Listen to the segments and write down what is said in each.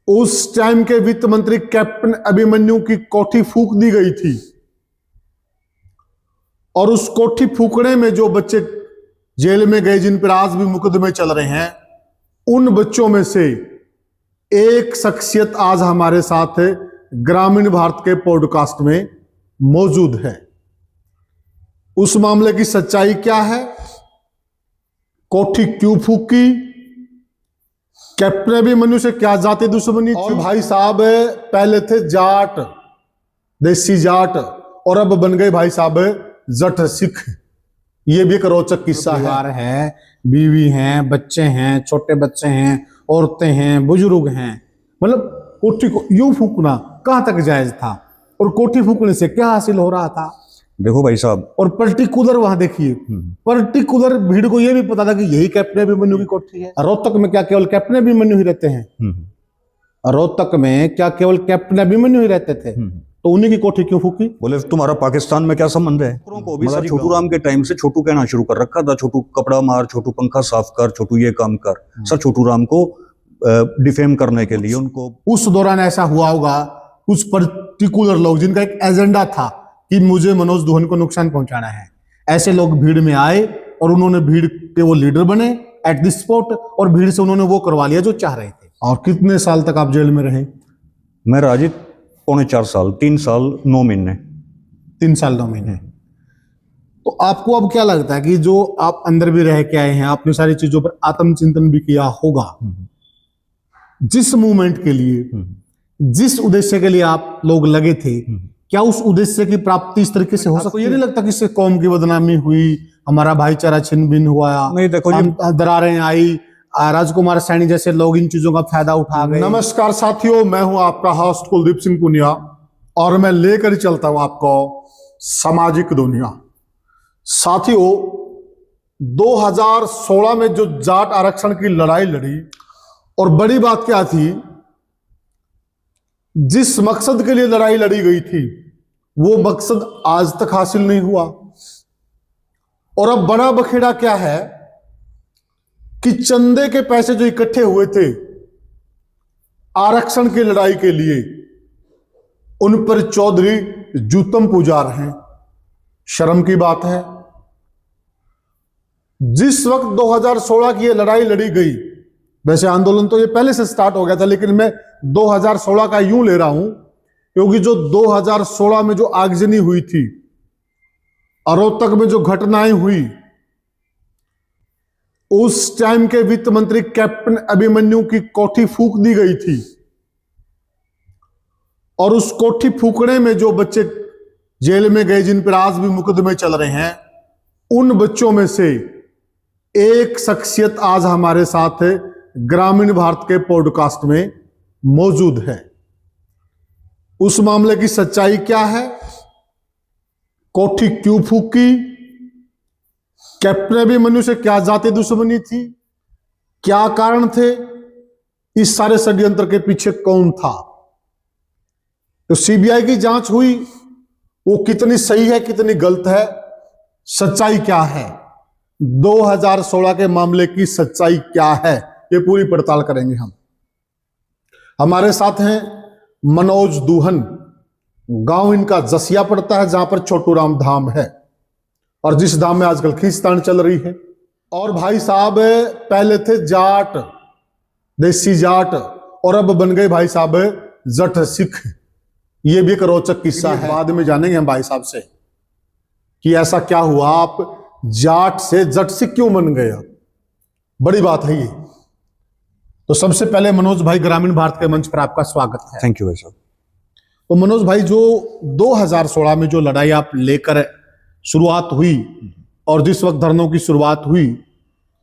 उस टाइम के वित्त मंत्री कैप्टन अभिमन्यु की कोठी फूंक दी गई थी और उस कोठी फूकने में जो बच्चे जेल में गए, जिन पर आज भी मुकदमे चल रहे हैं, उन बच्चों में से एक शख्सियत आज हमारे साथ ग्रामीण भारत के पॉडकास्ट में मौजूद है। उस मामले की सच्चाई क्या है, कोठी क्यों फूकी, कैप्टन अभिमन्यु से क्या जाति दुश्मनी थी। भाई साहब पहले थे जाट, देसी जाट, और अब बन गए भाई साहब जट सिख। ये भी एक रोचक किस्सा है। बीवी हैं, बच्चे हैं, छोटे बच्चे हैं, औरतें हैं, बुजुर्ग हैं। मतलब कोठी को यूं फूकना कहां तक जायज था और कोठी फूकने से क्या हासिल हो रहा था। देखो भाई साहब, और पर्टिकुलर वहां देखिए, पर्टिकुलर भीड़ को यह भी पता था कि यही कैप्टन अभिमन्यु की कोठी है। रोहतक में क्या केवल कैप्टन अभिमन्यु ही रहते हैं? रोहतक में क्या केवल कैप्टन अभिमन्यु ही रहते थे? तो उन्हीं की कोठी क्यों फूकी? बोले तुम्हारा पाकिस्तान में क्या संबंध है? को भी सर छोटू राम के टाइम से छोटू कहना शुरू कर रखा था। छोटू कपड़ा मार, छोटू पंखा साफ कर, छोटू ये काम कर। सर छोटू राम को डिफेम करने के लिए उनको उस दौरान ऐसा हुआ होगा, कुछ पर्टिकुलर लोग जिनका एक एजेंडा था कि मुझे मनोज दुहन को नुकसान पहुंचाना है, ऐसे लोग भीड़ में आए और उन्होंने भीड़ के वो लीडर बने एट द स्पॉट, और भीड़ से उन्होंने वो करवा लिया जो चाह रहे थे। और कितने साल तक आप जेल में रहे? मैं राजित 4.25 साल, 3 साल 9 महीने। 3 साल 9 महीने। तो आपको अब क्या लगता है कि जो आप अंदर भी रह के आए हैं, आपने सारी चीजों पर आत्मचिंतन भी किया होगा, जिस मूवमेंट के लिए, जिस उद्देश्य के लिए आप लोग लगे थे, क्या उस उद्देश्य की प्राप्ति इस तरीके से हो सकती है? ये नहीं लगता कि इससे कौम की बदनामी हुई, हमारा भाईचारा छिन्न भिन्न हुआ? नहीं, देखो दरारें आई, राजकुमार सैनी जैसे लोग इन चीजों का फायदा उठा गए। नमस्कार साथियों, मैं हूं आपका होस्ट कुलदीप सिंह पुनिया और मैं लेकर चलता हूं आपको सामाजिक दुनिया। साथियों, 2016 में जो जाट आरक्षण की लड़ाई लड़ी, और बड़ी बात क्या थी, जिस मकसद के लिए लड़ाई लड़ी गई थी वो मकसद आज तक हासिल नहीं हुआ। और अब बड़ा बखेड़ा क्या है कि चंदे के पैसे जो इकट्ठे हुए थे आरक्षण की लड़ाई के लिए, उन पर चौधरी जूतम पुजार हैं। शर्म की बात है। जिस वक्त 2016 की ये लड़ाई लड़ी गई, वैसे आंदोलन तो ये पहले से स्टार्ट हो गया था, लेकिन मैं 2016 का यूं ले रहा हूं क्योंकि जो 2016 में जो आगजनी हुई थी, रोहतक में जो घटनाएं हुई, उस टाइम के वित्त मंत्री कैप्टन अभिमन्यु की कोठी फूंक दी गई थी और उस कोठी फूकने में जो बच्चे जेल में गए, जिन पर आज भी मुकदमे चल रहे हैं, उन बच्चों में से एक शख्सियत आज हमारे साथ ग्रामीण भारत के पॉडकास्ट में मौजूद है। उस मामले की सच्चाई क्या है, कोठी क्यों फूकी, कैप्टन अभिमन्यु से क्या जाति दुश्मनी थी, क्या कारण थे, इस सारे षड्यंत्र के पीछे कौन था। तो सीबीआई की जांच हुई, वो कितनी सही है, कितनी गलत है, सच्चाई क्या है, 2016 के मामले की सच्चाई क्या है, ये पूरी पड़ताल करेंगे हम। हमारे साथ हैं मनोज दुहन। गांव इनका जसिया पड़ता है, जहां पर छोटू राम धाम है और जिस धाम में आजकल खींचतान चल रही है। और भाई साहब पहले थे जाट, देसी जाट, और अब बन गए भाई साहब जट सिख। ये भी एक रोचक किस्सा है, बाद में जानेंगे हम भाई साहब से कि ऐसा क्या हुआ, आप जाट से जट सिख क्यों बन गए। बड़ी बात है ये। तो सबसे पहले मनोज भाई, ग्रामीण भारत के मंच पर आपका स्वागत है। थैंक यू भाई साहब। तो मनोज भाई, जो 2016 में जो लड़ाई आप लेकर शुरुआत हुई और जिस वक्त धरनों की शुरुआत हुई,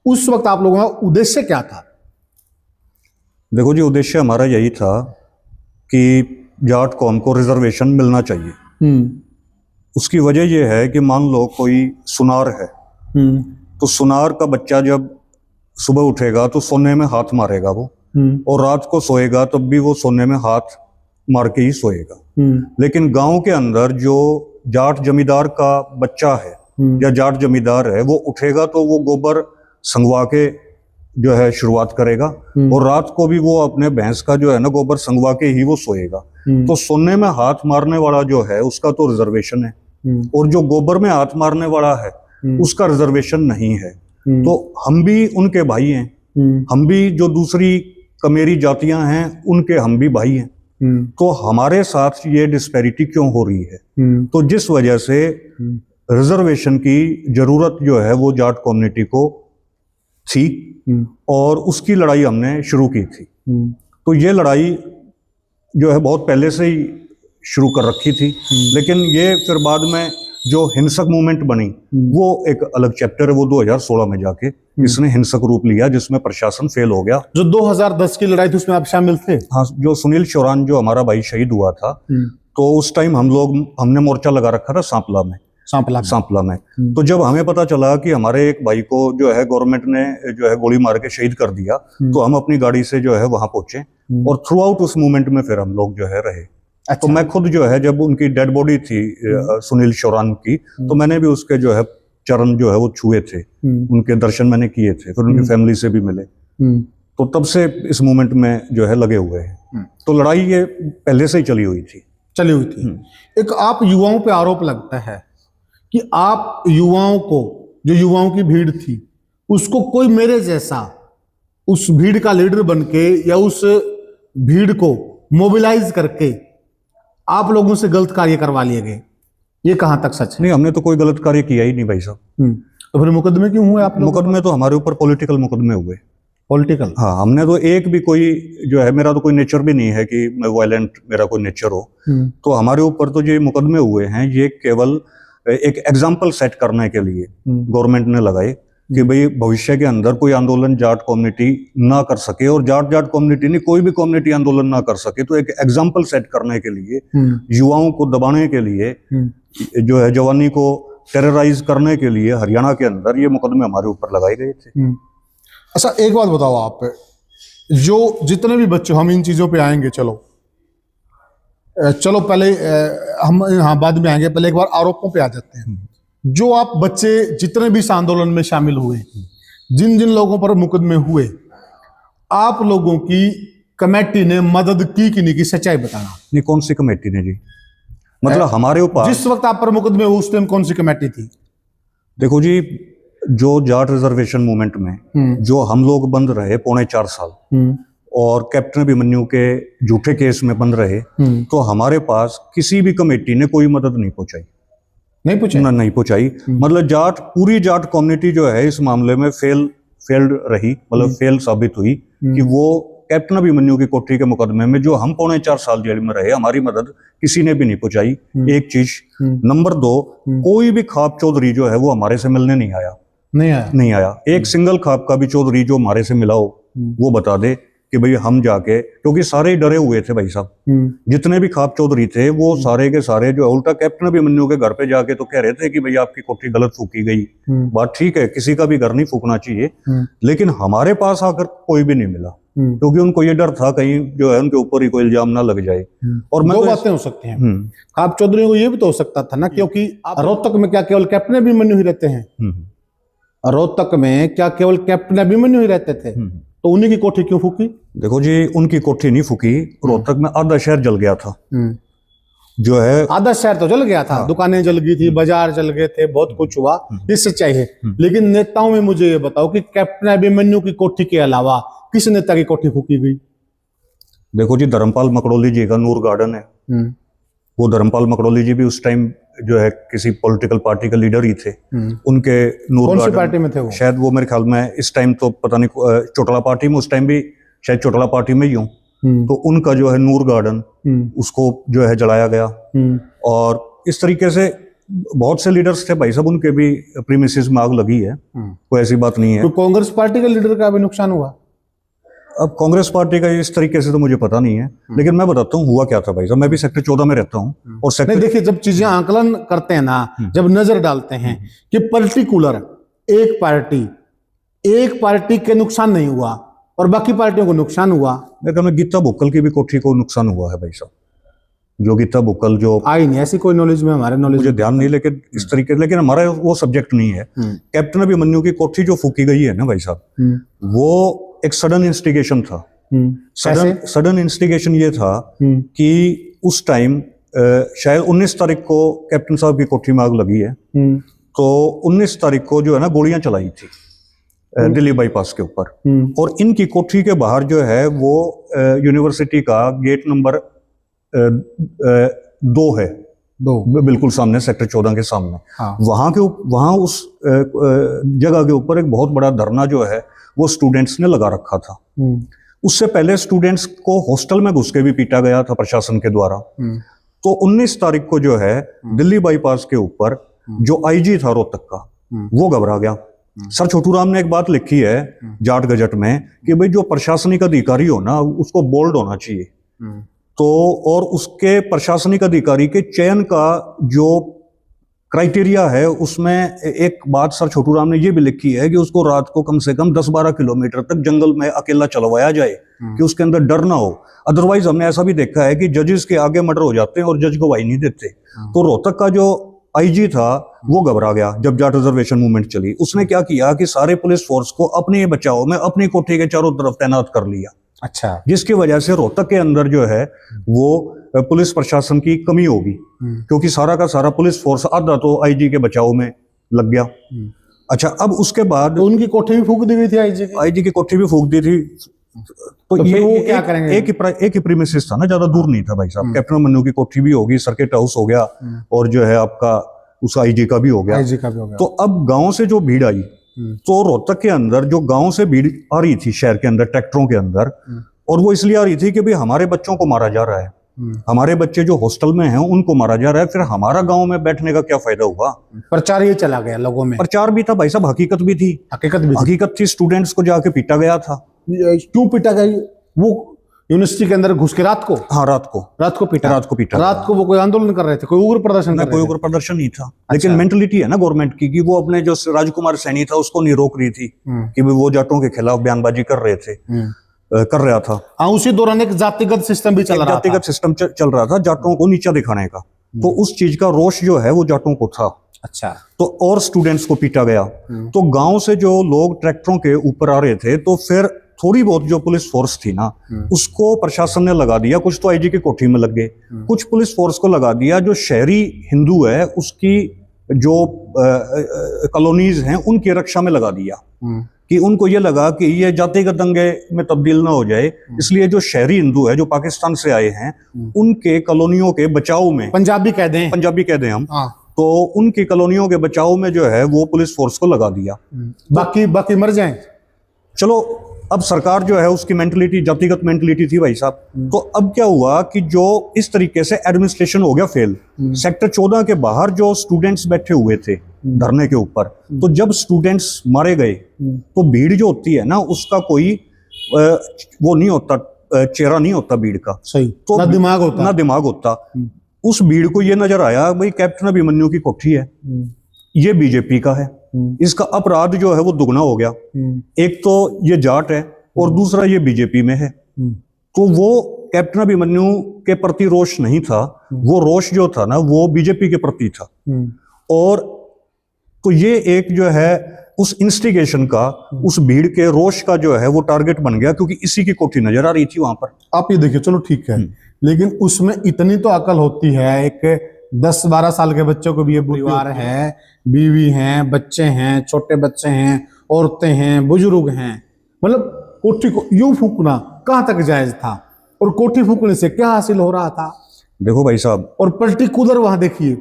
उस वक्त आप लोगों का उद्देश्य क्या था? देखो जी, उद्देश्य हमारा यही था कि जाट कौम को रिजर्वेशन मिलना चाहिए। उसकी वजह यह है कि मान लो कोई सुनार है, तो सुनार का बच्चा जब सुबह उठेगा तो सोने में हाथ मारेगा वो, और रात को सोएगा तब भी वो सोने में हाथ मार के ही सोएगा। लेकिन गांव के अंदर जो जाट जमींदार का बच्चा है या जाट जमींदार है, वो उठेगा तो वो गोबर संगवा के जो है शुरुआत करेगा और रात को भी वो अपने भैंस का जो है ना गोबर संगवा के ही वो सोएगा। तो सोने में हाथ मारने वाला जो है उसका तो रिजर्वेशन है, और जो गोबर में हाथ मारने वाला है उसका रिजर्वेशन नहीं है। तो हम भी उनके भाई हैं, हम भी जो दूसरी कमेरी जातियां हैं उनके हम भी भाई हैं। तो हमारे साथ ये डिस्पैरिटी क्यों हो रही है? तो जिस वजह से रिजर्वेशन की जरूरत जो है वो जाट कम्युनिटी को थी और उसकी लड़ाई हमने शुरू की थी। तो ये लड़ाई जो है बहुत पहले से ही शुरू कर रखी थी, लेकिन ये फिर बाद में जो हिंसक मूवमेंट बनी वो एक अलग चैप्टर है। वो 2016 में जाके इसने हिंसक रूप लिया जिसमें प्रशासन फेल हो गया। जो 2010 की लड़ाई थी उसमें आप शामिल थे? हाँ, जो सुनील चौरान जो हमारा भाई शहीद हुआ था, तो उस टाइम हमने मोर्चा लगा रखा था सांपला में। तो जब हमें पता चला कि हमारे एक भाई को जो है गवर्नमेंट ने जो है गोली मार के शहीद कर दिया, तो हम अपनी गाड़ी से जो है वहां पहुंचे और थ्रू आउट उस मूवमेंट में फिर हम लोग जो है रहे। अच्छा। तो मैं खुद जो है जब उनकी डेड बॉडी थी सुनील चौरान की, तो मैंने भी उसके जो है चरण जो है वो छुए थे, उनके दर्शन मैंने किए थे, फिर उनकी फैमिली से भी मिले। तो तब से इस मूवमेंट में जो है लगे हुए हैं। तो लड़ाई ये पहले से ही चली हुई थी। एक आप युवाओं पे आरोप लगता है कि आप युवाओं को, जो युवाओं की भीड़ थी उसको कोई मेरे जैसा उस भीड़ का लीडर बनके या उस भीड़ को मोबिलाइज करके आप लोगों से गलत कार्य करवा लिए गए, ये कहां तक सच है? नहीं, हमने तो कोई गलत कार्य किया ही नहीं भाई साहब। तो फिर मुकदमे क्यों हुए आप लोग? मुकदमे तो हमारे ऊपर पॉलिटिकल मुकदमे हुए। पॉलिटिकल? हाँ, हमने तो एक भी कोई जो है, मेरा तो कोई नेचर भी नहीं है कि मैं वायलेंट मेरा कोई नेचर हो। तो हमारे ऊपर तो जो मुकदमे हुए हैं ये केवल एक एग्जाम्पल सेट करने के लिए गवर्नमेंट ने लगाए कि भाई भविष्य के अंदर कोई आंदोलन जाट कम्युनिटी ना कर सके, और जाट कम्युनिटी नहीं, कोई भी कम्युनिटी आंदोलन ना कर सके। तो एक एग्जाम्पल सेट करने के लिए, युवाओं को दबाने के लिए, जो है जवानी को टेरराइज करने के लिए हरियाणा के अंदर ये मुकदमे हमारे ऊपर लगाए गए थे। अच्छा, एक बात बताओ आप, जो जितने भी बच्चे, हम इन चीजों पे आएंगे, चलो पहले हम हाँ बाद में आएंगे, पहले एक बार आरोपों पे आ जाते हैं। जो आप बच्चे जितने भी इस आंदोलन में शामिल हुए, जिन जिन लोगों पर मुकदमे हुए, आप लोगों की कमेटी ने मदद की कि नहीं की? सच्चाई बताना। नहीं, कौन सी कमेटी ने जी? मतलब हमारे ऊपर जिस वक्त आप पर मुकदमे हुए उस टाइम कौन सी कमेटी थी? देखो जी, जो जाट रिजर्वेशन मूवमेंट में जो हम लोग बंद रहे 4.25 साल और कैप्टन अभिमन्यु के झूठे केस में बंद रहे, तो हमारे पास किसी भी कमेटी ने कोई मदद नहीं पहुंचाई। नहीं पहुंचाई। मतलब पूरी जाट कम्युनिटी जो है इस मामले में फेल्ड रही, मतलब फेल साबित हुई कि वो कैप्टन अभिमन्यु की कोठरी के मुकदमे में जो हम 4.25 साल जेल में रहे, हमारी मदद किसी ने भी नहीं पहुंचाई। एक चीज। नंबर 2, कोई भी खाप चौधरी जो है वो हमारे से मिलने नहीं आया। एक सिंगल खाप का भी चौधरी जो हमारे से मिला हो वो बता दे कि भाई हम जाके, क्योंकि सारे ही डरे हुए थे भाई साहब। जितने भी खाप चौधरी थे वो सारे के सारे जो उल्टा कैप्टन अभिमन्यु के घर पे जाके तो कह रहे थे कि भाई आपकी कोठरी गलत फूकी गई। बात ठीक है, किसी का भी घर नहीं फूकना चाहिए, लेकिन हमारे पास आकर कोई भी नहीं मिला, क्योंकि उनको ये डर था कहीं जो है उनके ऊपर ही कोई इल्जाम ना लग जाए। और दो बातें हो सकती हैं। खाप चौधरी को ये भी तो हो सकता था ना, क्योंकि रोहतक में क्या केवल कैप्टन अभिमन्यु ही रहते हैं? रोहतक में क्या केवल कैप्टन अभिमन्यु ही रहते थे? तो उन्हीं की कोठी क्यों फूकी? देखो जी, उनकी कोठी नहीं फूकी, रोहतक में आधा शहर जल गया था। जो है आधा शहर तो जल गया था। हाँ। दुकानें जल गई थी, बाजार जल गए थे, बहुत कुछ हुआ, ये सच्चाई है। लेकिन नेताओं में मुझे ये बताओ कि कैप्टन अभिमन्यु की कोठी के अलावा किस नेता की कोठी फूकी गई? देखो जी, धर्मपाल मकड़ोली जी का नूर गार्डन है, वो धर्मपाल मकड़ोली जी भी उस टाइम जो है किसी पॉलिटिकल पार्टी के लीडर ही थे। उनके नूर कौन सी पार्टी में थे वो? शायद वो मेरे ख्याल में इस टाइम तो पता नहीं, चौटाला पार्टी में, उस टाइम भी शायद चौटाला पार्टी में ही हूँ। तो उनका जो है नूर गार्डन, उसको जो है जलाया गया। और इस तरीके से बहुत से लीडर्स थे भाई साहब, उनके भी प्रीमिसेस में आग लगी है, कोई ऐसी बात नहीं है। तो कांग्रेस पार्टी के लीडर का भी नुकसान हुआ? अब कांग्रेस पार्टी का इस तरीके से तो मुझे पता नहीं है, लेकिन मैं बताता हूँ हुआ क्या था भाई साहब। मैं भी सेक्टर 14 में रहता हूँ और सेक्टर, देखिए, जब चीजें आकलन करते हैं ना, जब नजर डालते हैं कि पर्टिकुलर एक पार्टी के नुकसान नहीं हुआ और बाकी पार्टियों को नुकसान हुआ। मेरे ख्याल में गीता भोकल की भी कोठी को नुकसान हुआ है भाई साहब। योगिता बुक्कल जो आई नहीं ऐसी कोई नॉलेज में, हमारे नॉलेज मुझे ध्यान नहीं, लेकिन इस तरीके, लेकिन हमारा वो सब्जेक्ट नहीं है। कैप्टन अभिमन्यु की कोठी जो फूकी गई है ना भाई साहब, वो एक सडन इंस्टिगेशन था। सडन इंस्टिगेशन ये था कि उस टाइम शायद 19 तारीख को कैप्टन साहब की कोठी में आग लगी है, तो 19 तारीख को जो है ना गोलियां चलाई थी दिल्ली बाईपास के ऊपर, और इनकी कोठी के बाहर जो है वो यूनिवर्सिटी का गेट नंबर 2 है, बिल्कुल सामने, सेक्टर 14 के सामने। हाँ। वहां उस जगह के ऊपर एक बहुत बड़ा धरना जो है वो स्टूडेंट्स ने लगा रखा था। उससे पहले स्टूडेंट्स को हॉस्टल में घुस के भी पीटा गया था प्रशासन के द्वारा। तो 19 तारीख को जो है दिल्ली बाईपास के ऊपर जो आईजी था रोहतक का, वो घबरा गया। सर छोटू राम ने एक बात लिखी है जाट गजट में कि भाई जो प्रशासनिक अधिकारी हो ना उसको बोल्ड होना चाहिए। तो और उसके प्रशासनिक अधिकारी के चयन का जो क्राइटेरिया है उसमें एक बात सर छोटू राम ने ये भी लिखी है कि उसको रात को कम से कम 10-12 किलोमीटर तक जंगल में अकेला चलवाया जाए कि उसके अंदर डर ना हो। अदरवाइज हमने ऐसा भी देखा है कि जजेस के आगे मर्डर हो जाते हैं और जज गवाही नहीं देते। तो रोहतक का जो आईजी था वो घबरा गया जब जाट रिजर्वेशन मूवमेंट चली। उसने क्या किया कि सारे पुलिस फोर्स को अपने बचाव में अपनी कोठी के चारों तरफ तैनात कर लिया। अच्छा। जिसकी वजह से रोहतक के अंदर जो है वो पुलिस प्रशासन की कमी होगी, क्योंकि सारा का सारा पुलिस फोर्स आधा तो आईजी के बचाव में लग गया। अच्छा, अब उसके बाद तो उनकी कोठी भी फूक दी हुई थी आईजी की कोठी भी फूक दी थी। तो ये वो क्या करेंगे? एक ही प्रीमिसेस था ना, ज्यादा दूर नहीं था भाई साहब। कैप्टन अभिमन्यु की कोठी भी होगी, सर्किट हाउस हो गया, और जो है आपका उस आईजी का भी हो गया। तो अब गांव से जो भीड़ आई, तो रोहतक के अंदर जो गांव से भीड़ आ रही थी शहर के अंदर ट्रैक्टरों के अंदर, और वो इसलिए आ रही थी कि भाई हमारे बच्चों को मारा जा रहा है, हमारे बच्चे जो हॉस्टल में हैं उनको मारा जा रहा है, फिर हमारा गांव में बैठने का क्या फायदा हुआ। प्रचार ये चला गया लोगों में। प्रचार भी था भाई साहब, हकीकत भी थी। हकीकत थी, स्टूडेंट्स को जाके पीटा गया था। क्यों पीटा गया? वो यूनिवर्सिटी के अंदर घुस के रात को? हाँ, रात को पीटा। रात को वो कोई आंदोलन कर रहे थे, कोई उग्र प्रदर्शन कर रहे थे? कोई उग्र प्रदर्शन नहीं था। लेकिन मेंटलिटी है ना गवर्नमेंट की कि वो अपने जो राजकुमार सैनी था उसको नहीं रोक रही थी कि वो जाटों के खिलाफ बयानबाजी कर रहा था। हाँ, उसी दौरान एक जातिगत सिस्टम भी चल रहा था। जातिगत सिस्टम चल रहा था, जाटों को नीचा दिखाने का। तो उस चीज का रोष जो है वो जाटों को था। अच्छा। तो और स्टूडेंट्स को पीटा गया। तो गांव से जो लोग ट्रैक्टरों के ऊपर आ रहे थे, तो फिर थोड़ी बहुत जो पुलिस फोर्स थी ना उसको प्रशासन ने लगा दिया। कुछ तो आईजी की कोठी में लग गए, कुछ पुलिस फोर्स को लगा दिया जो शहरी हिंदू है उसकी जो कॉलोनीज हैं उनकी रक्षा में लगा दिया, कि उनको ये लगा कि ये जातिगत दंगे में तब्दील ना हो जाए, इसलिए जो शहरी हिंदू है जो पाकिस्तान से आए हैं उनके कॉलोनियों के बचाव में, पंजाबी कह दें हम, तो उनकी कॉलोनियों के बचाव में जो है वो पुलिस फोर्स को लगा दिया। बाकी मर जाएं। चलो, अब सरकार जो है उसकी मेंटलिटी जातिगत मेंटलिटी थी भाई साहब। तो अब क्या हुआ कि जो इस तरीके से एडमिनिस्ट्रेशन हो गया फेल। सेक्टर 14 के बाहर जो स्टूडेंट्स बैठे हुए थे धरने के ऊपर, तो जब स्टूडेंट्स मारे गए तो भीड़ जो होती है ना उसका कोई वो नहीं होता, चेहरा नहीं होता भीड़ का। सही। तो ना दिमाग होता। उस भीड़ को ये नजर आया भाई कैप्टन अभिमन्यु की कोठी है, ये बीजेपी का है, इसका अपराध जो है वो दुगना हो गया। एक तो ये जाट है और दूसरा ये बीजेपी में है। तो वो कैप्टन अभिमन्यु के प्रति रोष नहीं था, वो रोष जो था ना वो बीजेपी के प्रति था। और तो ये एक जो है उस इंस्टिगेशन का, उस भीड़ के रोष का जो है वो टारगेट बन गया, क्योंकि इसी की कोठी नजर आ रही थी वहां पर। आप ये देखिए, चलो ठीक है, लेकिन उसमें इतनी तो अकल होती है, एक 10-12 साल के बच्चों को भी ये परिवार है, बीवी हैं, बच्चे हैं, छोटे बच्चे हैं, औरतें हैं, बुजुर्ग हैं, मतलब कोठी को यूं फूकना कहां तक जायज था? और कोठी फूकने से क्या हासिल हो रहा था? देखो भाई साहब, और पर्टिकुलर वहां देखिए,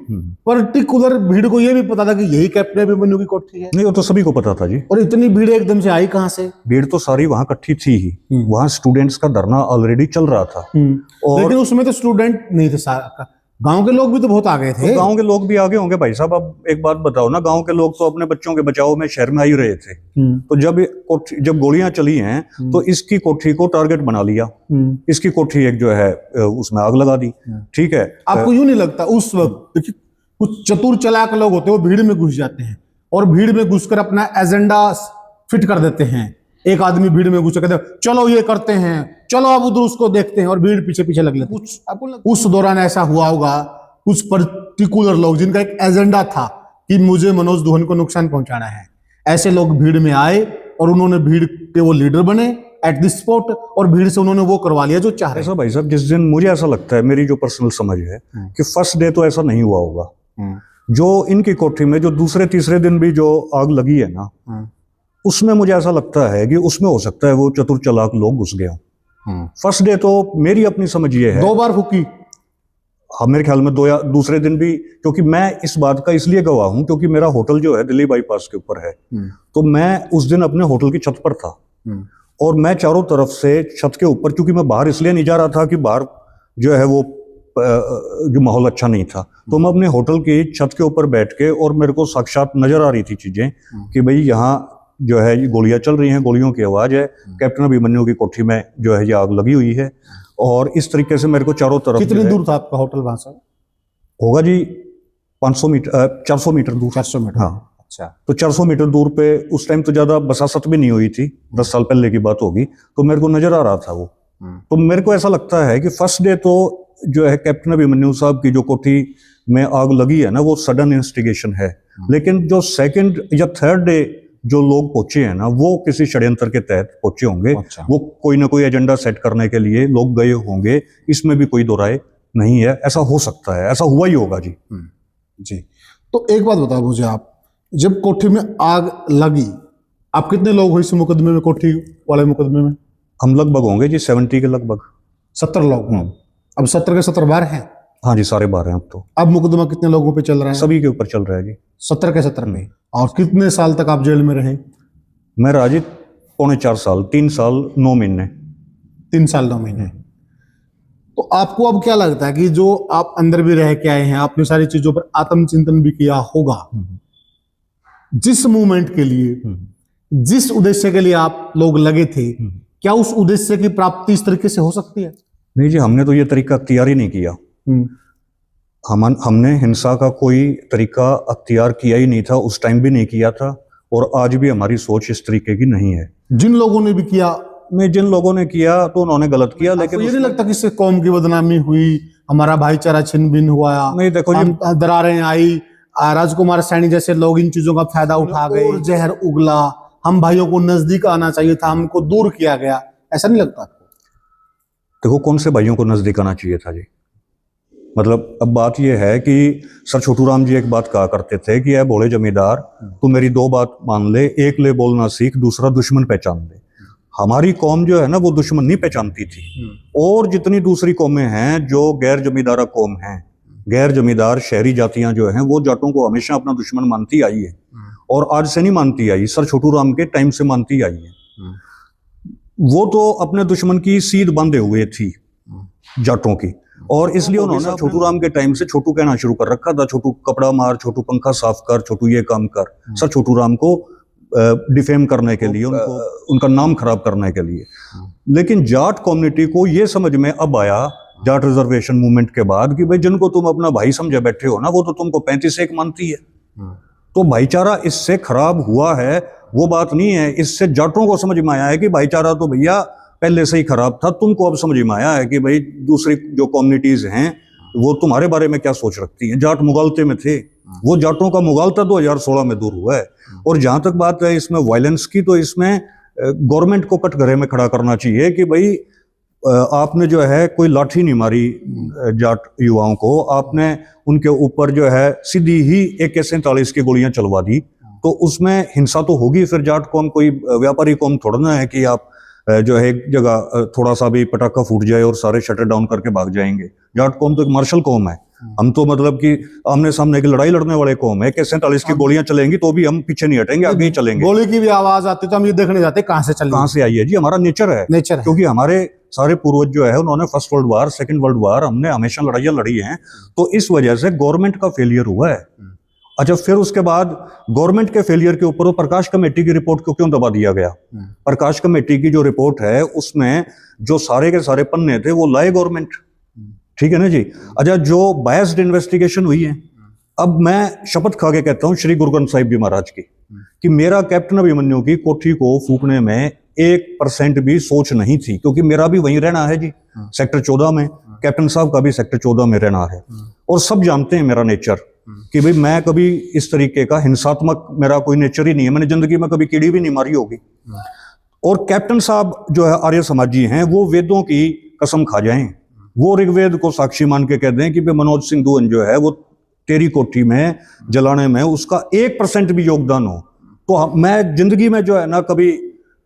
पर्टिकुलर भीड़ को ये भी पता था कि यही कैप्टन अभिमन्यु की कोठी है। नहीं, वो तो सभी को पता था जी। और इतनी भीड़ एकदम से आई कहां से? भीड़ तो सारी वहां इकट्ठी थी ही, वहां स्टूडेंट्स का धरना ऑलरेडी चल रहा था। और लेकिन उसमें तो स्टूडेंट नहीं थे, सारा गांव के लोग भी तो बहुत आगे थे। तो गांव के लोग भी आगे होंगे भाई साहब। अब एक बात बताओ ना, गांव के लोग तो अपने बच्चों के बचाव में शहर में आ ही रहे थे। तो जब गोलियां चली हैं तो इसकी कोठी को टारगेट बना लिया, इसकी कोठी एक जो है उसमें आग लगा दी। ठीक है, आपको यूं नहीं लगता उस वक्त देखिए कुछ चतुर चालाक लोग होते हैं, वो भीड़ में घुस जाते हैं और भीड़ में घुसकर अपना एजेंडा फिट कर देते हैं एक आदमी भीड़ में घुसे कहते हैं, चलो ये करते हैं, चलो अब उधर उसको देखते हैं, और भीड़ पीछे पीछे लग लेती। उस दौरान ऐसा हुआ होगा, कुछ पर्टिकुलर लोग जिनका एक एजेंडा था कि मुझे मनोज दुहन को नुकसान पहुंचाना है, ऐसे लोग भीड़ में आए और उन्होंने भीड़ के वो लीडर बने एट द स्पॉट, और भीड़ से उन्होंने वो करवा लिया जो चाह रहे। ऐसा भाई साहब, जिस दिन मुझे ऐसा लगता है, मेरी जो पर्सनल समझ है कि फर्स्ट डे तो ऐसा नहीं हुआ होगा। जो इनकी कोठी में जो दूसरे तीसरे दिन भी जो आग लगी है ना, उसमें मुझे ऐसा लगता है कि उसमें हो सकता है वो चतुर चालाक लोग घुस गए हों। फर्स्ट डे तो मेरी अपनी समझ ये है, 2 बार फूकी। हाँ, मेरे ख्याल में 2 या दूसरे दिन भी, क्योंकि मैं इस बात का इसलिए गवाह हूं क्योंकि मेरा होटल जो है दिल्ली बाईपास के ऊपर है। तो मैं उस दिन अपने होटल की छत पर था, और मैं चारों तरफ से छत के ऊपर, क्योंकि मैं बाहर इसलिए नहीं जा रहा था कि बाहर जो है वो जो माहौल अच्छा नहीं था, तो मैं अपने होटल की छत के ऊपर बैठ के, और मेरे को साक्षात नजर आ रही थी चीजें कि भाई यहाँ जो है ये गोलियां चल रही हैं, गोलियों की आवाज है, कैप्टन अभिमन्यु की कोठी में जो है ये आग लगी हुई है। और इस तरीके से मेरे को चारों तरफ, कितनी दूर था आपका होटल वहां से? होगा जी 500 मीटर 400 मीटर दूर। 400 मीटर। हाँ, अच्छा। तो 400 मीटर दूर पे उस टाइम तो ज्यादा बसासत भी नहीं हुई थी, 10 साल पहले की बात होगी, तो मेरे को नजर आ रहा था वो। तो मेरे को ऐसा लगता है कि फर्स्ट डे तो जो है कैप्टन अभिमन्यु साहब की जो कोठी में आग लगी है ना, वो सडन इन्वेस्टिगेशन है। लेकिन जो सेकंड या थर्ड डे जो लोग पहुंचे हैं ना, वो किसी षड्यंत्र के तहत पहुंचे होंगे। अच्छा। वो कोई ना कोई एजेंडा सेट करने के लिए लोग गए होंगे, इसमें भी कोई दो राय नहीं है। ऐसा हो सकता है, ऐसा हुआ ही होगा जी। जी। तो एक बात बताओ मुझे, आप जब कोठी में आग लगी, आप कितने लोग हो इस मुकदमे में, कोठी वाले मुकदमे में? हम लगभग होंगे जी 70 के लगभग। 70 लोग। अब 70 के 70 बार हैं। हाँ जी, सारे बार हैं अब तो। अब मुकदमा कितने लोगों पे चल रहा है? सभी के ऊपर चल रहा है जी। 70 के 70 पे। और कितने साल तक आप जेल में रहे? मैं राजी 3.25 साल, 3 साल 9 महीने। 3 साल 9 महीने। तो आपको अब क्या लगता है कि जो आप अंदर भी रह के आए हैं, आपने सारी चीजों पर आत्मचिंतन भी किया होगा, जिस मूवमेंट के लिए, जिस उद्देश्य के लिए आप लोग लगे थे, क्या उस उद्देश्य की प्राप्ति इस तरीके से हो सकती है? नहीं जी, हमने तो ये तरीका अख्तियार ही नहीं किया। हमने हिंसा का कोई तरीका अख्तियार किया ही नहीं था, उस टाइम भी नहीं किया था, और आज भी हमारी सोच इस तरीके की नहीं है। जिन लोगों ने भी किया, मैं जिन लोगों ने किया तो उन्होंने गलत किया, लेकिन ये नहीं लगता कि इससे कौम की बदनामी हुई, हमारा भाईचारा छिन भिन हुआ? नहीं, देखो जी, दरारें आई, राजकुमार सैनी जैसे लोग इन चीजों का फायदा उठा गए, और जहर उगला, हम भाइयों को नजदीक आना चाहिए था, हमको दूर किया गया, ऐसा नहीं लगता आपको? देखो, कौन से भाइयों को नजदीक आना चाहिए था जी? मतलब अब बात यह है कि सर छोटू राम जी एक बात कहा करते थे कि ऐ भोले जमींदार, तू मेरी 2 बात मान ले, एक ले बोलना सीख, दूसरा दुश्मन पहचान ले। हमारी कौम जो है ना, वो दुश्मन नहीं पहचानती थी। और जितनी दूसरी कौमें हैं जो गैर जमींदारा कौम हैं, गैर जमींदार शहरी जातियां जो हैं, वो जाटों को हमेशा अपना दुश्मन मानती आई है, और आज से नहीं मानती आई, सर छोटू राम के टाइम से मानती आई है। वो तो अपने दुश्मन की सीध बांधे हुए थी जाटों की, और इसलिए उन्होंने छोटू राम के टाइम से छोटू कहना शुरू कर रखा था। छोटू कपड़ा मार, छोटू पंखा साफ कर, छोटू ये काम कर, सर छोटू राम को डिफेम करने के लिए, उनका नाम खराब करने के लिए। लेकिन जाट कम्युनिटी को ये समझ में अब आया जाट रिजर्वेशन मूवमेंट के बाद कि भाई जिनको तुम अपना भाई समझे बैठे हो ना, वो तो तुमको 35 मानती है। तो भाईचारा इससे खराब हुआ है, वो बात नहीं है। इससे जाटों को समझ में आया है कि भाईचारा तो भैया पहले से ही खराब था। तुमको अब समझ में आया है कि भाई दूसरी जो कम्युनिटीज हैं वो तुम्हारे बारे में क्या सोच रखती हैं। जाट मुगालते में थे, वो जाटों का मुगालता 2016 में दूर हुआ है। और जहां तक बात है इसमें वायलेंस की, तो इसमें गवर्नमेंट को कटघरे में खड़ा करना चाहिए कि भाई आपने जो है कोई लाठी नहीं मारी जाट युवाओं को, आपने उनके ऊपर जो है सीधी ही AK-47 की गोलियां चलवा दी। तो उसमें हिंसा तो होगी। फिर जाट कौम कोई व्यापारी कौम थोड़ा ना है कि आप जो है एक जगह थोड़ा सा भी पटाखा फूट जाए और सारे शटर डाउन करके भाग जाएंगे। जाट कौम तो एक मार्शल कौम है। हम तो मतलब कि आमने सामने की लड़ाई लड़ने वाले कौम है। AK-47 की गोलियां चलेंगी तो भी हम पीछे नहीं हटेंगे, आगे ही चलेंगे। गोली की भी आवाज आती तो हम ये देखने जाते कहां से चली, कहां से आई है जी। हमारा नेचर है, नेचर है। क्योंकि हमारे सारे पूर्वज जो है उन्होंने first world war, second world war, हमने हमेशा लड़ाइयां लड़ी हैं। तो इस वजह से गवर्नमेंट का फेलियर हुआ है। अच्छा, फिर उसके बाद गवर्नमेंट के फेलियर के ऊपर प्रकाश कमेटी की रिपोर्ट को क्यों दबा दिया गया? प्रकाश कमेटी की जो रिपोर्ट है उसमें जो सारे के सारे पन्ने थे वो लाए गवर्नमेंट, ठीक है ना जी। अच्छा, जो बायस्ड इन्वेस्टिगेशन हुई है, अब मैं शपथ खा के कहता हूं श्री गुरु ग्रंथ साहिब जी महाराज की कि मेरा कैप्टन अभिमन्यु की कोठी को फूकने में 1% भी सोच नहीं थी, क्योंकि मेरा भी वहीं रहना है जी, सेक्टर 14 में, कैप्टन साहब का भी सेक्टर 14 में रहना है। और सब जानते हैं मेरा नेचर कि भाई मैं कभी इस तरीके का हिंसात्मक मेरा कोई नेचर ही नहीं है, मैंने जिंदगी में कभी कीड़ी भी नहीं मारी होगी। और कैप्टन साहब जो है आर्य समाजी हैं, वो वेदों की कसम खा जाएं, वो ऋग्वेद को साक्षी मान के कह दें कि भाई मनोज सिंह दून जो है वो तेरी कोठी में जलाने में उसका 1% भी योगदान हो, तो मैं जिंदगी में जो है ना कभी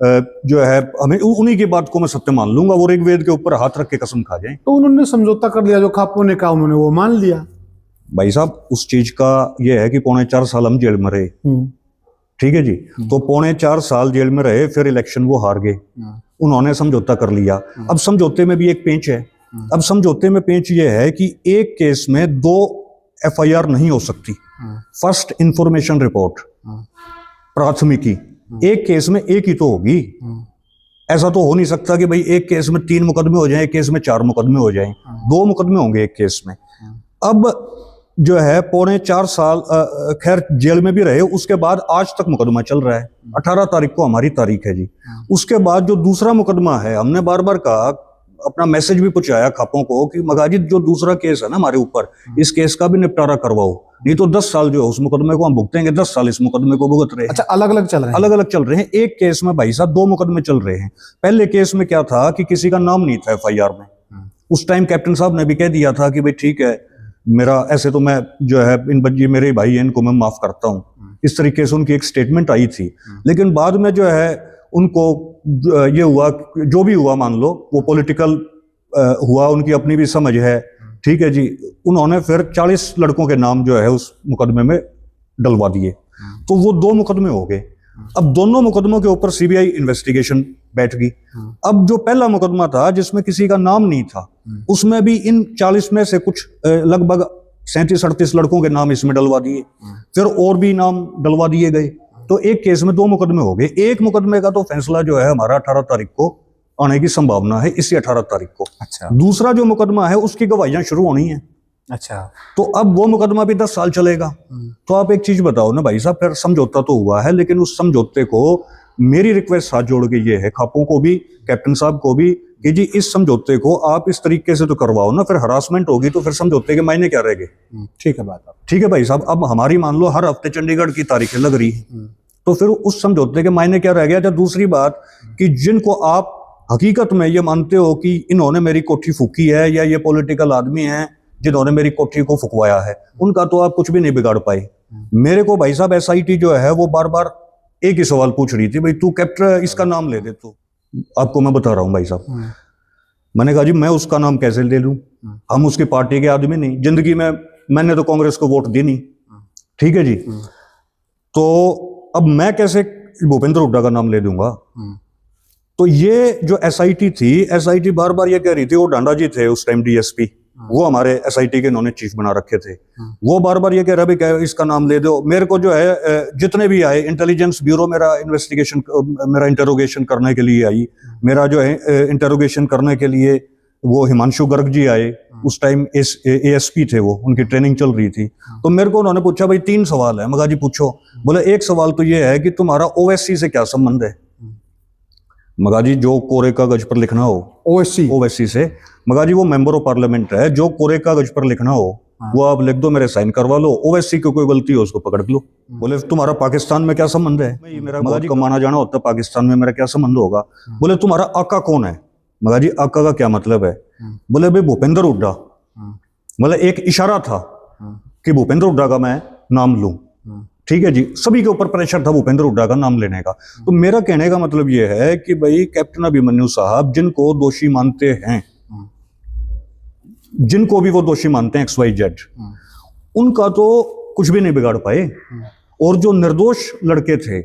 जो है हमें उन्हीं की बात को मैं सत्य मान लूंगा, वो ऋग्वेद के ऊपर हाथ रख के कसम खा जाएं। तो उन्होंने समझौता कर लिया, जो खापों ने कहा उन्होंने वो मान लिया। भाई साहब उस चीज का ये है कि 4.25 साल हम जेल में रहे, ठीक है जी, तो 4.25 साल जेल में रहे, फिर इलेक्शन वो हार गए, उन्होंने समझौता कर लिया। अब समझौते में भी एक पेंच है, अब समझौते में पेंच ये है कि एक केस में 2 FIR नहीं हो सकती, फर्स्ट इंफॉर्मेशन रिपोर्ट प्राथमिकी, एक केस में एक ही तो होगी। ऐसा तो हो नहीं सकता कि भाई एक केस में 3 मुकदमे हो जाएं, एक केस में 4 मुकदमे हो जाएं, 2 मुकदमे होंगे एक केस में। अब जो है 4.25 साल खैर जेल में भी रहे, उसके बाद आज तक मुकदमा चल रहा है, 18 तारीख को हमारी तारीख है जी। उसके बाद जो दूसरा मुकदमा है, हमने बार बार कहा, अपना मैसेज भी पहुंचाया खापों को कि मगाजिद जो दूसरा केस है ना हमारे ऊपर, इस केस का भी निपटारा करवाओ, नहीं तो 10 साल जो है उस मुकदमे को हम भुगतेंगे, 10 साल इस मुकदमे को भुगत रहे हैं। अच्छा, अलग अलग चल रहे हैं? अलग अलग चल रहे हैं। एक केस में भाई साहब 2 मुकदमे चल रहे हैं। पहले केस में क्या था कि किसी का नाम नहीं था FIR में, उस टाइम कैप्टन साहब ने भी कह दिया था कि भाई ठीक है, मेरा ऐसे तो मैं जो है इन बच्चे मेरे भाई हैं, इनको मैं माफ करता हूँ, इस तरीके से उनकी एक स्टेटमेंट आई थी। लेकिन बाद में जो है उनको ये हुआ, जो भी हुआ मान लो वो पॉलिटिकल हुआ, उनकी अपनी भी समझ है, ठीक है जी, उन्होंने फिर 40 लड़कों के नाम जो है उस मुकदमे में डलवा दिए, तो वो 2 मुकदमे हो गए। अब दोनों मुकदमों के ऊपर CBI इन्वेस्टिगेशन बैठ गई। अब जो पहला मुकदमा था जिसमें किसी का नाम नहीं था, उसमें भी इन 40 में से कुछ लगभग 37-38 लड़कों के नाम इसमें डलवा दिए, फिर और भी नाम डलवा दिए गए, तो एक केस में 2 मुकदमे हो गए। एक मुकदमे का तो फैसला जो है हमारा 18 तारीख को आने की संभावना है, इसी 18 तारीख को। अच्छा। दूसरा जो मुकदमा है उसकी गवाहियां शुरू होनी है। अच्छा, तो अब वो मुकदमा भी 10 साल चलेगा। तो आप एक चीज बताओ ना भाई साहब, फिर समझौता तो हुआ है, लेकिन उस समझौते को मेरी रिक्वेस्ट हाथ जोड़ के ये है खापों को भी, कैप्टन साहब को भी, कि जी इस समझौते को आप इस तरीके से तो करवाओ ना, फिर हरासमेंट होगी तो फिर समझौते के मायने क्या रह गए। ठीक है बात आप। ठीक है भाई साहब, अब हमारी मान लो हर हफ्ते चंडीगढ़ की तारीखें लग रही है, तो फिर उस समझौते के मायने क्या रह गया। जब दूसरी बात कि जिनको आप हकीकत में ये मानते हो कि इन्होंने मेरी कोठी फूकी है या ये पॉलिटिकल आदमी हैं जिन्होंने मेरी कोठी को फुकवाया है, उनका तो आप कुछ भी नहीं बिगाड़ पाए। मेरे को भाई साहब SIT जो है वो बार बार एक ही सवाल पूछ रही थी, भाई तू कैप्टन इसका नाम ले दे। तो आपको मैं बता रहा हूँ भाई साहब, मैंने कहा जी मैं उसका नाम कैसे ले लूं, हम उसकी पार्टी के आदमी नहीं, जिंदगी में मैंने तो कांग्रेस को वोट दी नहीं, ठीक है जी, तो अब मैं कैसे भूपेंद्र हुड्डा का नाम ले दूंगा। तो ये जो SIT थी, SIT बार बार ये कह रही थी, वो डांडा जी थे उस टाइम DSP, वो हमारे SIT के इन्होंने चीफ बना रखे थे, वो बार बार ये कह रहा भाई क्या इसका नाम ले दो। मेरे को जो है जितने भी आए, इंटेलिजेंस ब्यूरो मेरा इन्वेस्टिगेशन, मेरा इंटरोगेशन करने के लिए आई, मेरा जो है इंटरोगेशन करने के लिए वो हिमांशु गर्ग जी आए, उस टाइम ASP थे वो, उनकी ट्रेनिंग चल रही थी। तो मेरे को उन्होंने पूछा भाई 3 सवाल है। मगा जी पूछो। बोले एक सवाल तो ये है कि तुम्हारा OSC से क्या संबंध है। मगा जी जो कोरे कागज पर लिखना हो, OSC से, मगा जी वो मेंबर ऑफ पार्लियामेंट है, जो कोरे कागज पर लिखना हो वो आप लिख दो, मेरे साइन करवा लो, OSC की कोई गलती हो उसको पकड़ लो। बोले तुम्हारा पाकिस्तान में क्या संबंध है, मेरा मगा जी कमाना जाना होता है, पाकिस्तान में मेरा क्या संबंध होगा। बोले तुम्हारा आका कौन है। मगा जी आका का क्या मतलब है। बोले भाई भूपेंद्र हुड्डा। मतलब एक इशारा था कि भूपेंद्र हुड्डा का मैं नाम लूं, ठीक है जी, सभी के ऊपर प्रेशर था भूपेंद्र हुड्डा का नाम लेने का। तो मेरा कहने का मतलब यह है कि भाई कैप्टन अभिमन्यु साहब जिनको दोषी मानते हैं, जिनको भी वो दोषी मानते हैं XYZ, उनका तो कुछ भी नहीं बिगाड़ पाए, और जो निर्दोष लड़के थे,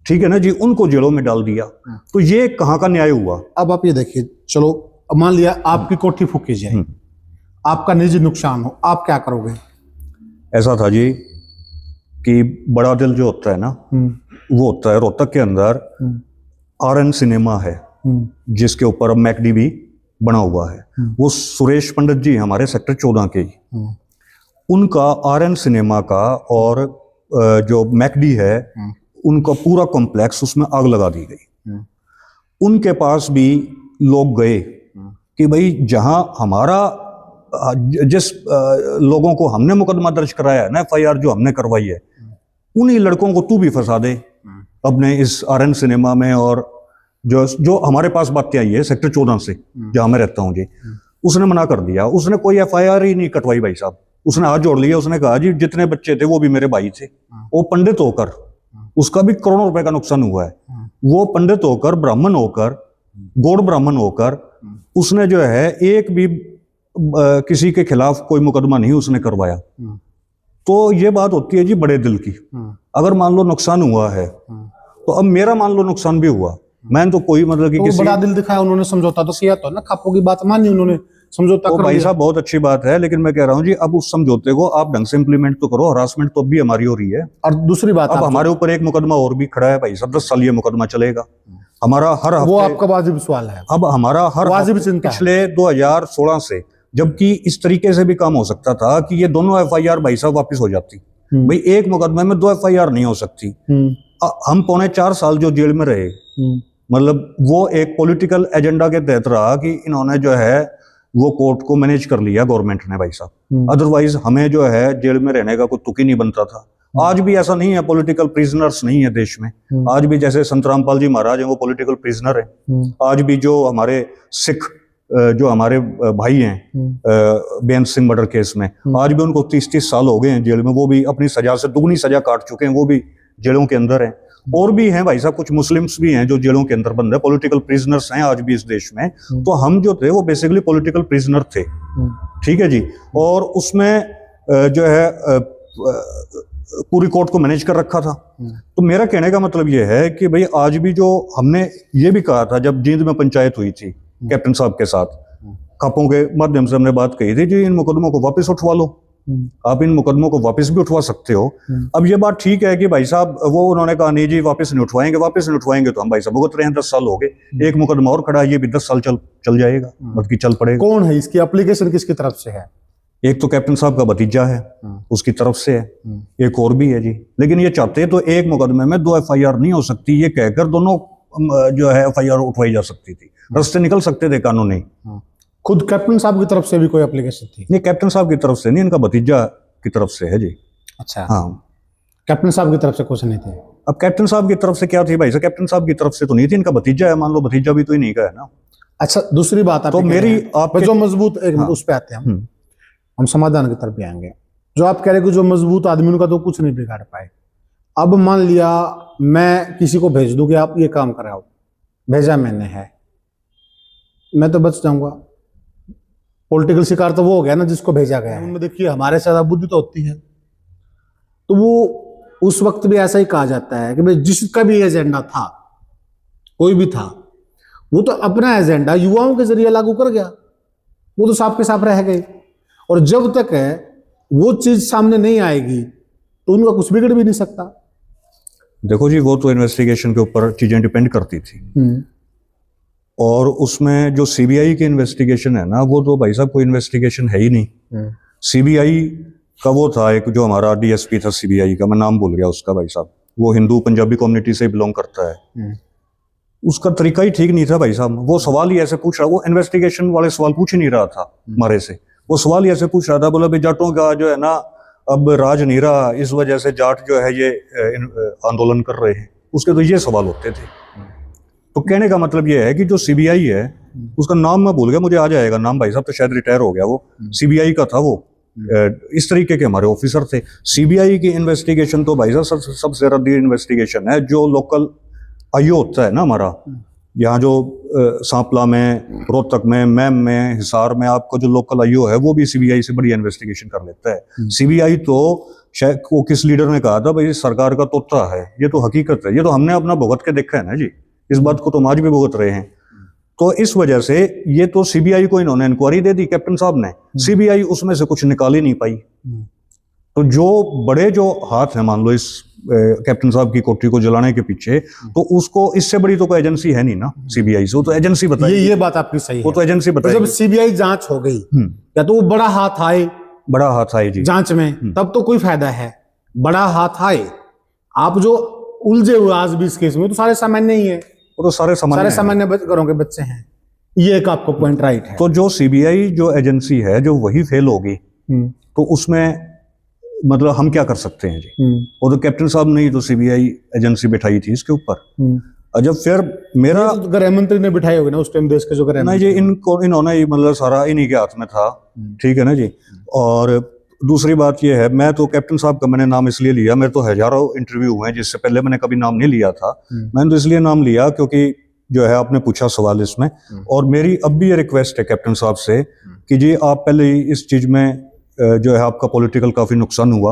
ठीक है ना जी, उनको जेलों में डाल दिया। तो ये कहाँ का न्याय हुआ। अब आप ये देखिए, चलो अब मान लिया आपकी कोठी फूकी जाए, आपका निजी नुकसान हो, आप क्या करोगे। ऐसा था जी कि बड़ा दिल जो होता है ना, वो होता है रोहतक के अंदर RN सिनेमा है, जिसके ऊपर अब मैकडी भी बना हुआ है। वो सुरेश पंडित जी हमारे सेक्टर 14 के ही, उनका RN सिनेमा का और जो मैकडी है, उनका पूरा कॉम्प्लेक्स, उसमें आग लगा दी गई। उनके पास भी लोग गए कि भाई जहां हमारा जिस लोगों को हमने मुकदमा दर्ज कराया है ना, एफआईआर जो हमने करवाई है, उन्हीं लड़कों को तू भी फंसा दे अपने इस आरएन सिनेमा में। और जो हमारे पास बातें आई है सेक्टर 14 से, जहां मैं रहता हूं जी, उसने मना कर दिया। उसने कोई एफआईआर ही नहीं कटवाई भाई साहब। उसने हाथ जोड़ लिया, उसने कहा जी जितने बच्चे थे वो भी मेरे भाई थे। वो पंडित होकर, उसका भी करोड़ों रुपए का नुकसान हुआ है। वो पंडित होकर, ब्राह्मण होकर, गौड़ ब्राह्मण होकर, उसने जो है एक भी किसी के खिलाफ कोई मुकदमा नहीं उसने करवाया। तो ये बात होती है जी बड़े दिल की। अगर मान लो नुकसान हुआ है तो अब मेरा मान लो नुकसान भी हुआ, मैंने तो कोई मतलब कि तो किसी बड़ा दिल दिखाया उन्होंने, समझौता तो किया तो ना, खापों की बात मानी उन्होंने, समझौता तो कर भाई लिया। साहब बहुत अच्छी बात है, लेकिन मैं कह रहा हूं जी अब उस समझौते को आप ढंग से इंप्लीमेंट तो करो। हरासमेंट तो अब भी हमारी हो रही है। और दूसरी बात, अब हमारे ऊपर एक मुकदमा और भी खड़ा है भाई साहब, 10 साल ये मुकदमा चलेगा हमारा हर वो हफ्ते। आपका वाजिब सवाल है। अब हमारा हर वाजिब हफ्ते चिंता है। पिछले 2016 से, जबकि इस तरीके से भी काम हो सकता था कि ये दोनों एफआईआर भाई साहब वापस हो जाती। भाई एक मुकदमे में 2 एफआईआर नहीं हो सकती। हम 4.25 साल जो जेल में रहे, मतलब वो एक पॉलिटिकल एजेंडा के तहत रहा कि इन्होंने जो है वो कोर्ट को मैनेज कर लिया गवर्नमेंट ने भाई साहब। अदरवाइज हमें जो है जेल में रहने का कोई तुक ही नहीं बनता था। आज भी ऐसा नहीं है, पॉलिटिकल प्रिजनर्स नहीं है देश में। आज भी जैसे संत रामपाल जी महाराज हैं वो पॉलिटिकल प्रिजनर हैं। आज भी जो हमारे सिख जो हमारे भाई हैं बेअंत सिंह मर्डर केस में, आज भी उनको 30-30 साल हो गए हैं जेल में। वो भी अपनी सजा से दुगनी सजा काट चुके हैं, वो भी जेलों के अंदर हैं। और भी हैं भाई साहब, कुछ मुस्लिम्स भी हैं जो जेलों के अंदर बंद है, पॉलिटिकल प्रिजनर्स हैं आज भी इस देश में। तो हम जो थे वो बेसिकली पॉलिटिकल प्रिजनर थे, ठीक है जी। और उसमें जो है पूरी कोर्ट को मैनेज कर रखा था। तो मेरा कहने का मतलब ये है कि भाई आज भी जो हमने ये भी कहा था जब जींद में पंचायत हुई थी कैप्टन साहब के साथ, खापों के माध्यम से हमने बात कही थी जी इन मुकदमों को वापस उठवा लो, आप इन मुकदमों को वापस भी उठवा सकते हो। अब ये बात ठीक है कि भाई साहब वो उन्होंने कहा नहीं जी वापस नहीं उठवाएंगे, वापस नहीं उठवाएंगे तो हम भाई साहब भुगत रहे हैं, 10 साल हो गए, एक मुकदमा और खड़ा है, ये भी 10 साल चल जाएगा, मतलब कि चल पड़ेगा। कौन है इसकी एप्लीकेशन, किसकी तरफ से है? एक तो कैप्टन साहब का भतीजा है, उसकी तरफ से है, एक और भी है जी। लेकिन ये चाहते तो एक मुकदमे में 2 एफआईआर नहीं हो सकती, ये कहकर दोनों जो है एफआईआर उठवाई जा सकती थी, रास्ते निकल सकते थे कानूनी। खुद कैप्टन साहब की तरफ से भी कोई एप्लीकेशन थी? नहीं, कैप्टन साहब की तरफ से नहीं, इनका भतीजा की तरफ से है जी। अच्छा, हाँ, कैप्टन साहब की तरफ से कुछ नहीं थे। अब कैप्टन साहब की तरफ से क्या थी भाई साहब? कैप्टन साहब की तरफ से तो नहीं थी, इनका भतीजा है, मान लो भतीजा भी तो इन्हीं का है ना। अच्छा, दूसरी बात तो मेरी आपके जो मजबूत, एक मिनट उस पे आते हैं हम समाधान की तरफ भी आएंगे। जो आप कह रहे हैं कि जो मजबूत आदमी उनका तो कुछ नहीं बिगाड़ पाए। अब मान लिया मैं किसी को भेज दूं कि आप ये काम कराओ, भेजा मैंने है, मैं तो बच जाऊंगा। पॉलिटिकल शिकार तो वो हो गया ना जिसको भेजा गया है। उनमें देखिए हमारे से ज्यादा बुद्धि तो होती है। तो वो उस वक्त भी ऐसा ही कहा जाता है कि भाई जिसका भी एजेंडा था, कोई भी था, वो तो अपना एजेंडा युवाओं के जरिए लागू कर गया, वो तो साफ के साफ रह गए। और जब तक है वो चीज सामने नहीं आएगी तो उनका कुछ बिगड़ भी नहीं सकता। देखो जी, वो तो इन्वेस्टिगेशन के ऊपर चीजें डिपेंड करती थी। और उसमें जो सीबीआई की इन्वेस्टिगेशन है ना, वो तो भाई साहब कोई इन्वेस्टिगेशन है ही नहीं। सीबीआई का वो था एक जो हमारा डीएसपी था सीबीआई का, मैं नाम भूल गया उसका भाई साहब, वो हिंदू पंजाबी कम्युनिटी से बिलोंग करता है। उसका तरीका ही ठीक नहीं था भाई साहब। वो सवाल ही ऐसे पूछ रहा, वो इन्वेस्टिगेशन वाले सवाल पूछ ही नहीं रहा था हमारे से, वो सवाल ही ऐसे पूछ रहा था, बोला भाई जाटों का जो है ना अब राज नहीं रहा, इस वजह से जाट जो है ये आंदोलन कर रहे हैं, उसके तो ये सवाल होते थे। तो कहने का मतलब ये है कि जो सीबीआई है, उसका नाम मैं भूल गया, मुझे आ जाएगा नाम भाई साहब, तो शायद रिटायर हो गया वो, सीबीआई का था वो। इस तरीके के हमारे ऑफिसर थे। सीबीआई की इन्वेस्टिगेशन तो भाई साहब सबसे रद्दी इन्वेस्टिगेशन है। जो लोकल आईओ होता है ना हमारा, यहाँ जो सांपला में, रोहतक में, मैम में, हिसार में, आपका जो लोकल आईओ है वो भी सीबीआई से बड़ी इन्वेस्टिगेशन कर लेता है। सीबीआई तो शायद वो किस लीडर ने कहा था भाई सरकार का तोता है, ये तो हकीकत है, ये तो हमने अपना भुगत के देखा है ना जी, इस बात को तो हम आज भी भुगत रहे हैं। तो इस वजह से ये तो सीबीआई को इन्होंने इंक्वायरी दे दी कैप्टन साहब ने, सीबीआई उसमें से कुछ निकाल ही नहीं पाई। तो जो बड़े जो हाथ है मान लो इस कैप्टन साहब की कोठी को जलाने के पीछे, तो उसको इससे बड़ी तो कोई एजेंसी है नहीं ना सीबीआई से, वो तो एजेंसी बताएगी। ये बात आपकी सही है, वो तो एजेंसी बताएगी। जब सीबीआई जांच हो गई या तो वो बड़ा हाथ आए, बड़ा हाथ आए जी जांच में, तब तो कोई फायदा है। बड़ा हाथ आए, आप जो उलझे हुए आज भी इस केस में तो सारे सामान्य ही है, वो तो सारे सामान्य हैं। सामान्य घरों के बच्चे हैं। ये एक आपको पॉइंट राइट है। तो जो सीबीआई जो एजेंसी है जो वही फेल होगी तो उसमें मतलब हम क्या कर सकते हैं जी। वो तो कैप्टन साहब ने ही तो सीबीआई एजेंसी बिठाई थी इसके ऊपर। जब फिर मेरा तो गृह मंत्री ने बिठाए होगे ना उस टाइम, देश के जो गृह नहीं जी, इन्होंने ही मतलब सारा इन्हीं के हाथ में था, ठीक है ना जी। और दूसरी बात ये है, मैं तो कैप्टन साहब का मैंने नाम इसलिए लिया, मेरे तो हजारों इंटरव्यू हुए हैं जिससे पहले मैंने कभी नाम नहीं लिया था। मैंने तो इसलिए नाम लिया क्योंकि जो है आपने पूछा सवाल इसमें, और मेरी अब भी ये रिक्वेस्ट है कैप्टन साहब से कि जी आप पहले ही इस चीज में जो है आपका पॉलिटिकल काफी नुकसान हुआ,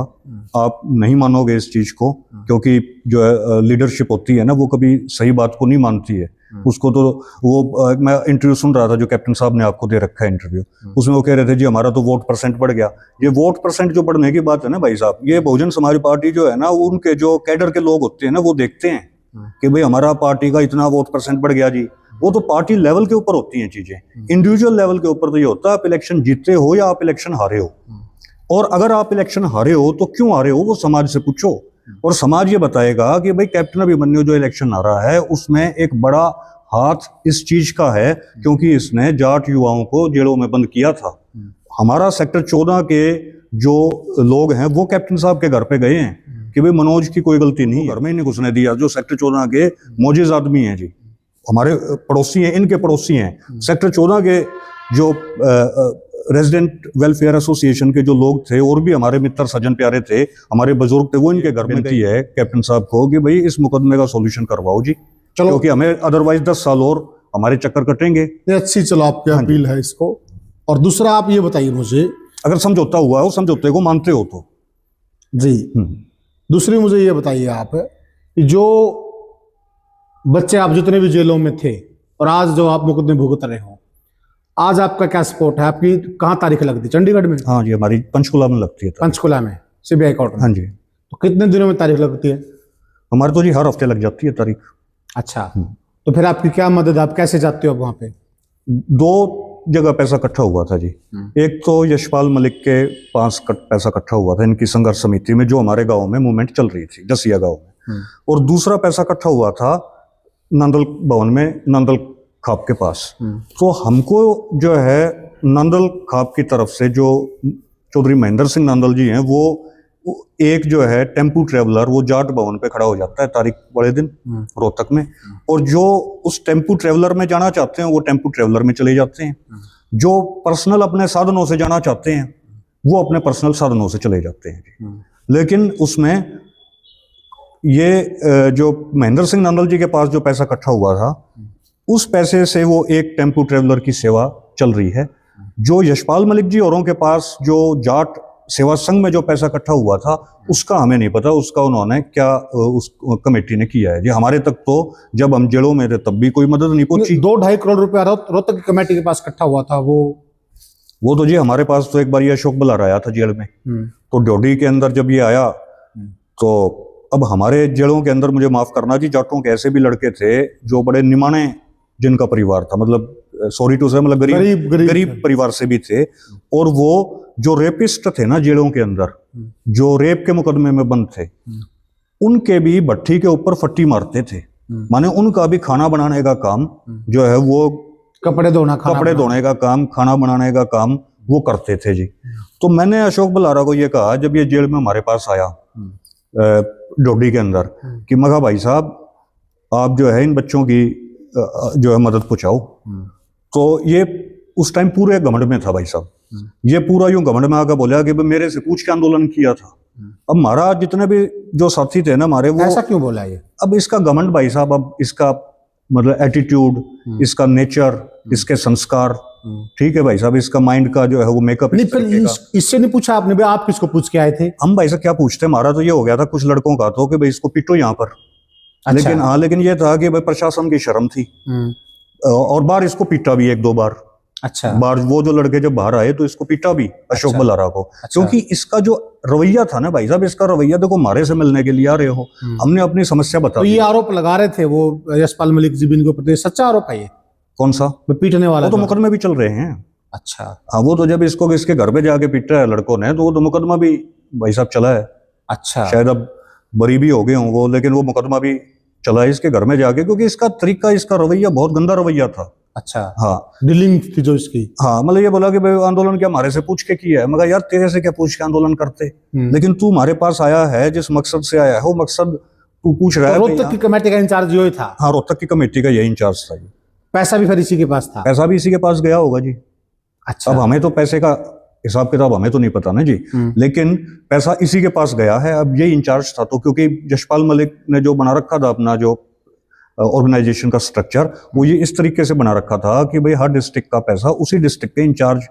आप नहीं मानोगे इस चीज को, क्योंकि जो है लीडरशिप होती है ना वो कभी सही बात को नहीं मानती है उसको। तो वो मैं इंटरव्यू सुन रहा था जो कैप्टन साहब ने आपको दे रखा है इंटरव्यू, उसमें वो कह रहे थे जी हमारा तो वोट परसेंट बढ़ गया। ये वोट परसेंट जो बढ़ने की बात है ना भाई साहब, ये बहुजन समाज पार्टी जो है ना उनके जो कैडर के लोग होते हैं ना वो देखते हैं कि भाई हमारा पार्टी का इतना वोट परसेंट बढ़ गया जी। वो तो पार्टी लेवल के ऊपर होती हैं चीजें, इंडिविजुअल लेवल के ऊपर तो ये होता है आप इलेक्शन जीते हो या आप इलेक्शन हारे हो, और अगर आप इलेक्शन हारे हो तो क्यों हारे हो वो समाज से पूछो, और समाज ये बताएगा कि भाई कैप्टन अभिमन्यु जो इलेक्शन हारा है उसमें एक बड़ा हाथ इस चीज का है क्योंकि इसने जाट युवाओं को जेलों में बंद किया था। हमारा सेक्टर 14 के जो लोग हैं वो कैप्टन साहब के घर पे गए हैं कि भाई मनोज की कोई गलती नहीं, घर में ही नहीं घुसने दिया। जो सेक्टर 14 के मोजिज आदमी हैं जी, हमारे पड़ोसी हैं, इनके पड़ोसी हैं। सेक्टर 14 के जो रेजिडेंट वेलफेयर एसोसिएशन के जो लोग थे और भी हमारे मित्र सज्जन प्यारे थे, हमारे बुजुर्ग थे, वो इनके घर में गई है कैप्टन साहब को कि भाई इस मुकदमे का सॉल्यूशन करवाओ जी, चलो, क्योंकि हमें अदरवाइज 10 साल और हमारे चक्कर कटेंगे। ये अच्छी, चलो आपकी अपील है इसको। और दूसरा आप ये बताइए मुझे, अगर समझौता हुआ है उस समझौते को मानते हो तो जी। दूसरी मुझे ये बताइए आप कि जो बच्चे आप जितने भी जेलों में थे और आज जो आप मुकदमे भुगत रहे हो, आज आपका क्या सपोर्ट है? आपकी कहाँ तारीख लगती है? चंडीगढ़ में? हाँ जी, हमारी पंचकुला में लगती है। पंचकुला में सीबीआई कोर्ट में? हाँ जी। तो कितने दिनों में तारीख लगती है? हमारे तो जी हर हफ्ते लग जाती है तारीख। अच्छा, तो फिर आपकी क्या मदद, आप कैसे जाते हो अब वहां पे? 2 जगह पैसा इकट्ठा हुआ था जी। एक तो यशपाल मलिक के पास पैसा इकट्ठा हुआ था इनकी संघर्ष समिति में जो हमारे गांव में मूवमेंट चल रही थी, जसिया गांव में। और दूसरा पैसा इकट्ठा हुआ था नंदल भवन में, नंदल खाप के पास। तो हमको जो है नंदल खाप की तरफ से जो चौधरी महेंद्र सिंह नंदल जी हैं वो एक जो है टेम्पू ट्रेवलर वो जाट भवन पे खड़ा हो जाता है तारीख वाले दिन रोहतक में, और जो उस टेम्पू ट्रेवलर में जाना चाहते हैं वो टेम्पू ट्रेवलर में चले जाते हैं, जो पर्सनल अपने साधनों से जाना चाहते हैं वो अपने पर्सनल साधनों से चले जाते हैं। लेकिन उसमें ये जो महेंद्र सिंह नंदल जी के पास जो पैसा इकट्ठा हुआ था उस पैसे से वो एक टेम्पू ट्रेवलर की सेवा चल रही है। जो यशपाल मलिक जी औरों के पास जो जाट सेवा संघ में जो पैसा इकट्ठा हुआ था उसका हमें नहीं पता, उसका उन्होंने क्या उस कमेटी ने किया है जी। हमारे तक तो जब हम जेलों में थे तब भी कोई मदद नहीं पहुंची। 2-2.5 करोड़ रुपया रोहतक की कमेटी के पास इकट्ठा हुआ था। वो तो जी हमारे पास तो एक बार ये अशोक बलार आया था जेल में, तो डोडी के अंदर जब ये आया तो अब हमारे जेलों के अंदर, मुझे माफ करना जी, जाटों के ऐसे भी लड़के थे जो बड़े निमाने जिनका परिवार था, मतलब सॉरी टू से, मतलब गरीब परिवार से भी थे, और वो जो रेपिस्ट थे ना जेलों के अंदर, जो रेप के मुकदमे में बंद थे, उनके भी भट्टी के ऊपर फट्टी मारते थे। माने उनका भी खाना बनाने का काम जो है वो कपड़े धोने का काम, खाना बनाने का काम वो करते थे जी। तो मैंने अशोक बलारा को ये कहा जब ये जेल में हमारे पास आया डोडी के अंदर कि मगा भाई साहब आप जो है इन बच्चों की जो है मदद पहुंचाओ। तो ये उस टाइम पूरे घमंड में था भाई साहब, ये पूरा यूं घमंड में आकर बोला कि मेरे से पूछ के आंदोलन किया था। अब महाराज जितने भी जो साथी थे ना हमारे, वो ऐसा क्यों बोला ये? अब इसका घमंड भाई साहब, अब इसका मतलब एटीट्यूड, इसका नेचर, इसके संस्कार, ठीक है भाई साहब, इसका माइंड का जो है वो मेकअप। नहीं, फिर इससे नहीं पूछा आपने भाई आप किसको पूछ के आए थे? हम भाई साहब क्या पूछते, हमारा तो ये हो गया था कुछ लड़कों का तो कि भाई इसको पीटो यहाँ पर। अच्छा। लेकिन ये था कि भाई प्रशासन की शर्म थी, और बार इसको पीटा भी 1-2 बार। अच्छा। बार वो जो लड़के जब बाहर आए तो इसको पीटा भी अशोक बलारा को। अच्छा। क्योंकि इसका जो रवैया था ना भाई साहब, इसका रवैया देखो, हमारे से मिलने के लिए आ रहे हो, हमने अपनी समस्या बता तो ये आरोप लगा रहे थे वो यशपाल मलिक जी के ऊपर, सच्चा आरोप है ये? कौन सा? पीटने वाला? वो तो मुकदमे भी चल रहे हैं। अच्छा। हाँ, वो तो जब इसको इसके घर पे जाके पीटा है लड़कों ने, तो वो तो मुकदमा भी भाई साहब चला है। अच्छा। शायद अब बरी भी हो गए हों वो, लेकिन वो मुकदमा भी चला इसके घर में जाके, क्योंकि इसका तरीका, इसका रवैया बहुत गंदा रवैया था। अच्छा, हाँ डीलिंग थी जो इसकी। हाँ, मतलब ये बोला कि भाई आंदोलन क्या हमारे से पूछ के किया है। मगर यार तेरे से क्या पूछ के आंदोलन करते, लेकिन तू हमारे पास आया है जिस मकसद से आया है, वो मकसद तू पूछ रहा है। रोहतक की कमेटी का इंचार्ज यही था। हाँ, रोहतक की कमेटी का यही इंचार्ज था। पैसा भी फिर इसी के पास था। पैसा भी इसी के पास गया होगा जी। अच्छा, अब हमें तो पैसे का हिसाब किताब हमें तो नहीं पता ना जी, लेकिन पैसा इसी के पास गया है। अब ये इंचार्ज था, तो क्योंकि यशपाल मलिक ने जो बना रखा था अपना जो ऑर्गेनाइजेशन का स्ट्रक्चर, वो ये इस तरीके से बना रखा था कि भाई हर डिस्ट्रिक्ट का पैसा उसी डिस्ट्रिक्ट के इंचार्ज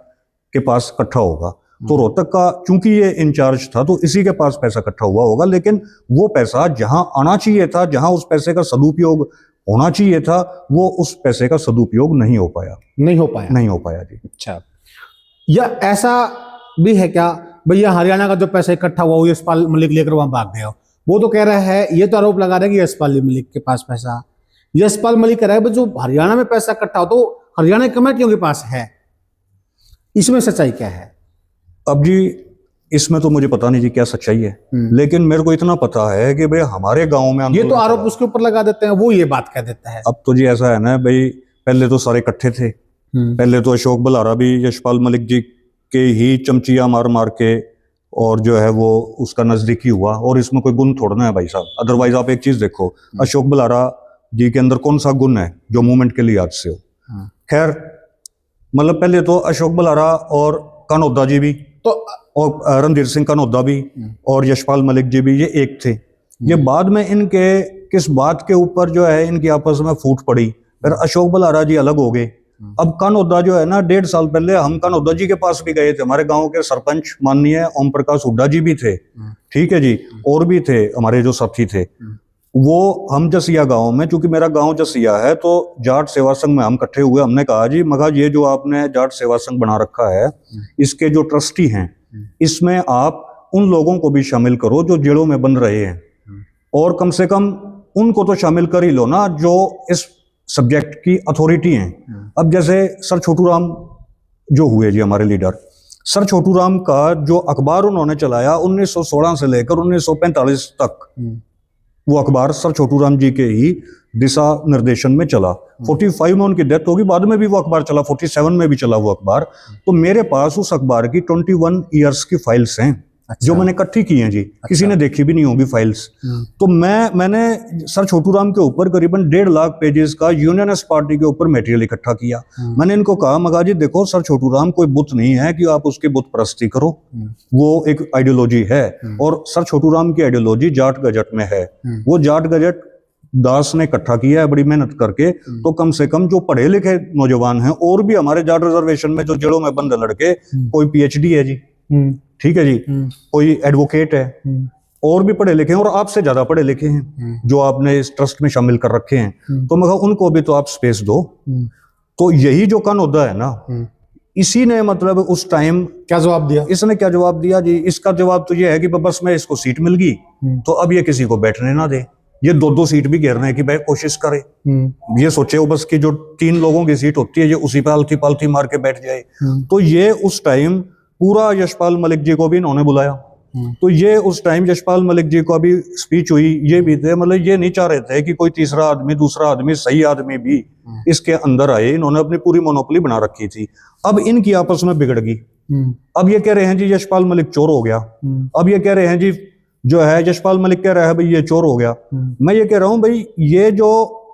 के पास इकट्ठा होगा। तो रोहतक का चूंकि ये इंचार्ज था, तो इसी के पास पैसा इकट्ठा हुआ होगा, लेकिन वो पैसा जहां आना चाहिए था, जहां उस पैसे का सदुपयोग होना चाहिए था, वो उस पैसे का सदुपयोग नहीं हो पाया जी। अच्छा, या ऐसा भी है क्या भैया, हरियाणा का जो पैसा इकट्ठा हुआ वो यशपाल मलिक लेकर वहां भाग गया? वो तो कह रहा है, ये तो आरोप लगा रहा है कि यशपाल मलिक के पास पैसा, यशपाल मलिक कह रहा है जो हरियाणा में पैसा इकट्ठा हो तो हरियाणा की कमेटियों के पास है। इसमें सच्चाई क्या है? अब जी इसमें तो मुझे पता नहीं जी क्या सच्चाई है, लेकिन मेरे को इतना पता है कि भाई हमारे गांव में ये तो आरोप उसके ऊपर लगा देते हैं, वो ये बात कह देता है। अब तो जी ऐसा है ना भाई, पहले तो सारे इकट्ठे थे। पहले तो अशोक बल्हारा भी यशपाल मलिक जी के ही चमचिया मार मार के और जो है वो उसका नजदीकी हुआ, और इसमें कोई गुण थोड़ा ना है भाई साहब। अदरवाइज आप एक चीज देखो, अशोक बल्हारा जी के अंदर कौन सा गुण है जो मूवमेंट के लिए याद से हो? खैर, मतलब पहले तो अशोक बल्हारा और कानोदा जी भी, तो और रणधीर सिंह कानोदा भी और यशपाल मलिक जी भी, ये एक थे। ये बाद में इनके किस बात के ऊपर जो है इनकी आपस में फूट पड़ी, फिर अशोक बल्हारा जी अलग हो गए। अब कानोदा जो है ना, 1.5 साल पहले हम कानोदा जी के पास भी गए थे। हमारे गांव के सरपंच माननीय ओम प्रकाश हुड्डा जी भी थे, ठीक है जी, और भी थे हमारे जो साथी थे। वो हम जसिया गांव में, चूंकि मेरा गांव जसिया है, तो जाट सेवा संघ में हम इकट्ठे हुए। हमने कहा जी मगा ये जो आपने जाट सेवा संघ बना रखा है, इसके जो ट्रस्टी हैं, इसमें आप उन लोगों को भी शामिल करो जो जेलों में बंद रहे हैं, और कम से कम उनको तो शामिल कर ही लो ना जो इस सब्जेक्ट की अथॉरिटी हैं। अब जैसे सर छोटू राम जो हुए जी हमारे लीडर, सर छोटू राम का जो अखबार उन्होंने चलाया 1916 से लेकर 1945 तक, वो अखबार सर छोटू राम जी के ही दिशा निर्देशन में चला। 45 में उनकी डेथ होगी, बाद में भी वो अखबार चला, 47 में भी चला वो अखबार। तो मेरे पास उस अखबार की 21 ईयर्स की फाइल्स हैं। अच्छा। जो मैंने इकट्ठी की हैं जी। अच्छा। किसी ने देखी भी नहीं होगी फाइल्स। तो मैंने सर छोटू राम के ऊपर करीबन 1.5 लाख पेजेस का यूनियनिस्ट पार्टी के ऊपर मटेरियल इकट्ठा किया। मैंने इनको कहा मगा जी देखो, सर छोटू राम कोई बुत नहीं है कि आप उसकी बुत परस्ती करो, वो एक आइडियोलॉजी है, और सर छोटू राम की आइडियोलॉजी जाट गजट में है। वो जाट गजट दास ने इकट्ठा किया है बड़ी मेहनत करके। तो कम से कम जो पढ़े लिखे नौजवान हैं, और भी हमारे जाट रिजर्वेशन में जो जेलों में बंद लड़के, कोई PhD है जी, ठीक है जी, कोई एडवोकेट है, और भी पढ़े लिखे हैं, और आपसे ज्यादा पढ़े लिखे हैं जो आपने इस ट्रस्ट में शामिल कर रखे हैं। तो मगर उनको भी तो आप स्पेस दो। तो यही जो कानोदा है ना, इसी ने मतलब उस टाइम क्या जवाब दिया? इसने क्या जवाब दिया जी? इसका जवाब तो ये है कि बस में इसको सीट मिल गई, तो अब ये किसी को बैठने ना दे। ये 2-2 सीट भी घेरने की भाई कोशिश करे। ये सोचे वो बस कि जो 3 लोगों की सीट होती है, ये उसी पे आलती पालती मार के बैठ जाए। तो ये उस टाइम पूरा यशपाल मलिक जी को भी इन्होंने बुलाया। तो ये उस टाइम यशपाल मलिक जी को भी स्पीच हुई, ये भी थे, मतलब ये नहीं चाह रहे थे कि कोई तीसरा आदमी, दूसरा आदमी, सही आदमी भी इसके अंदर आए। इन्होंने अपनी पूरी मोनोपोली बना रखी थी। अब इनकी आपस में बिगड़ गई। अब ये कह रहे हैं जी यशपाल मलिक चोर हो गया। अब ये कह रहे हैं जी जो है यशपाल मलिक कह रहा है भाई ये चोर हो गया। मैं ये कह रहा हूं भाई ये जो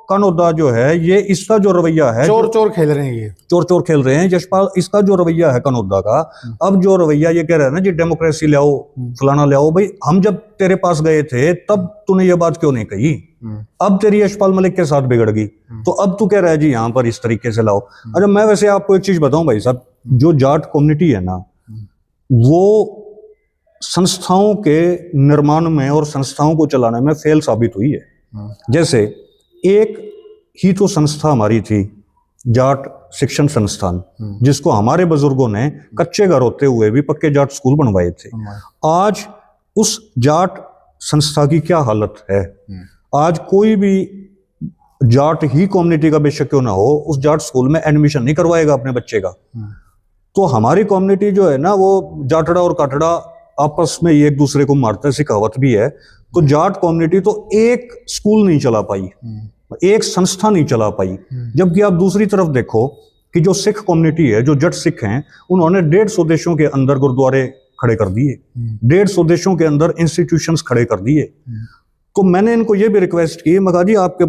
कानोदा जो है, ये इसका जो रवैया है, चोर चोर खेल रहे हैं, ये चोर चोर खेल रहे हैं। यशपाल इसका जो रवैया है कानोदा का, अब जो रवैया ये कह रहा है ना जी डेमोक्रेसी ले आओ, फलाना ले आओ, भाई हम जब तेरे पास गए थे तब तूने ये बात क्यों नहीं कही? अब तेरी यशपाल मलिक के साथ बिगड़ गई, तो अब तू कह रहा है जी यहाँ पर इस तरीके से लाओ। अच्छा, मैं वैसे आपको एक चीज बताऊं भाई साहब, जो जाट कम्युनिटी है ना, वो संस्थाओं के निर्माण में और संस्थाओं को चलाने में फेल साबित हुई है। जैसे एक ही तो संस्था हमारी थी, जाट शिक्षण संस्थान, जिसको हमारे बुजुर्गों ने कच्चे घर होते हुए भी पक्के जाट स्कूल बनवाए थे। आज उस जाट संस्था की क्या हालत है? आज कोई भी जाट ही कम्युनिटी का बेशक क्यों ना हो, उस जाट स्कूल में एडमिशन नहीं करवाएगा अपने बच्चे का। तो हमारी कम्युनिटी जो है ना, वो जाटड़ा और काटड़ा आपस में ये एक दूसरे को मारते, ऐसी कहावत भी है। तो जाट कम्युनिटी तो एक स्कूल नहीं चला पाई, एक संस्था नहीं चला पाई। जबकि आप दूसरी तरफ देखो कि जो सिख कम्युनिटी है, जो जट सिख हैं, उन्होंने 150 देशों के अंदर गुरुद्वारे खड़े कर दिए, 150 देशों के अंदर इंस्टीट्यूशंस खड़े कर दिए। तो मैंने इनको ये भी रिक्वेस्ट की, मैं कहा जी आपके